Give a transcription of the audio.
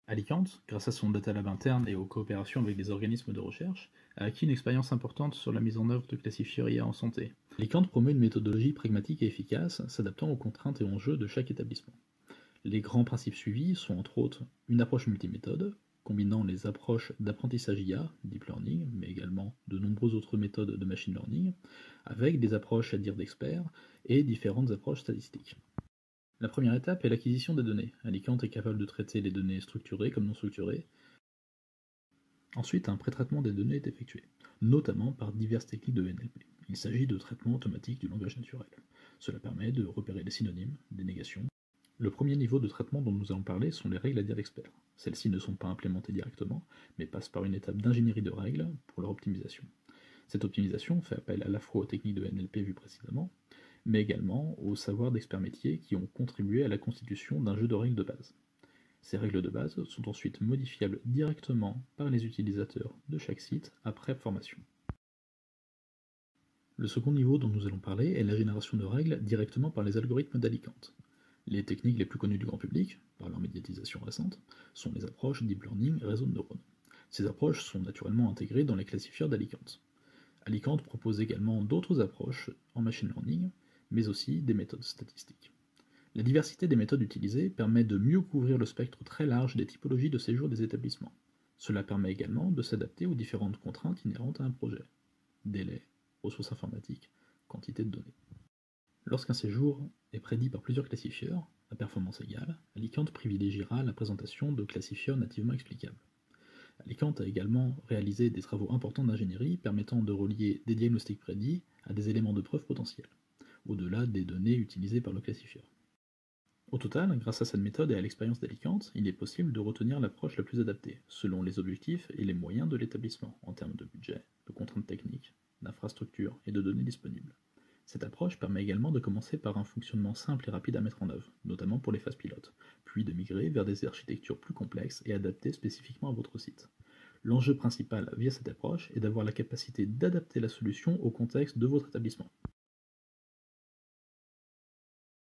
Alicante, grâce à son data lab interne et aux coopérations avec des organismes de recherche, a acquis une expérience importante sur la mise en œuvre de classifieurs IA en santé. Alicante promeut une méthodologie pragmatique et efficace, s'adaptant aux contraintes et enjeux de chaque établissement. Les grands principes suivis sont entre autres une approche multiméthode, combinant les approches d'apprentissage IA, deep learning, mais également de nombreuses autres méthodes de machine learning, avec des approches à dire d'experts et différentes approches statistiques. La première étape est l'acquisition des données. Alicante est capable de traiter les données structurées comme non structurées. Ensuite, un pré-traitement des données est effectué, notamment par diverses techniques de NLP. Il s'agit de traitement automatique du langage naturel. Cela permet de repérer des synonymes, des négations. Le premier niveau de traitement dont nous allons parler sont les règles à dire d'experts. Celles-ci ne sont pas implémentées directement, mais passent par une étape d'ingénierie de règles pour leur optimisation. Cette optimisation fait appel à la fois aux techniques de NLP vues précédemment, mais également aux savoirs d'experts métiers qui ont contribué à la constitution d'un jeu de règles de base. Ces règles de base sont ensuite modifiables directement par les utilisateurs de chaque site après formation. Le second niveau dont nous allons parler est la génération de règles directement par les algorithmes d'Alicante. Les techniques les plus connues du grand public, par leur médiatisation récente, sont les approches deep learning réseau de neurones. Ces approches sont naturellement intégrées dans les classifieurs d'Alicante. Alicante propose également d'autres approches en machine learning, mais aussi des méthodes statistiques. La diversité des méthodes utilisées permet de mieux couvrir le spectre très large des typologies de séjour des établissements. Cela permet également de s'adapter aux différentes contraintes inhérentes à un projet. Délai, ressources informatiques, quantité de données. Lorsqu'un séjour est prédit par plusieurs classifieurs, à performance égale, Alicante privilégiera la présentation de classifieurs nativement explicables. Alicante a également réalisé des travaux importants d'ingénierie permettant de relier des diagnostics prédits à des éléments de preuve potentiels, au-delà des données utilisées par le classifieur. Au total, grâce à cette méthode et à l'expérience d'Alicante, il est possible de retenir l'approche la plus adaptée, selon les objectifs et les moyens de l'établissement, en termes de budget, de contraintes techniques, d'infrastructures et de données disponibles. Cette approche permet également de commencer par un fonctionnement simple et rapide à mettre en œuvre, notamment pour les phases pilotes, puis de migrer vers des architectures plus complexes et adaptées spécifiquement à votre site. L'enjeu principal via cette approche est d'avoir la capacité d'adapter la solution au contexte de votre établissement.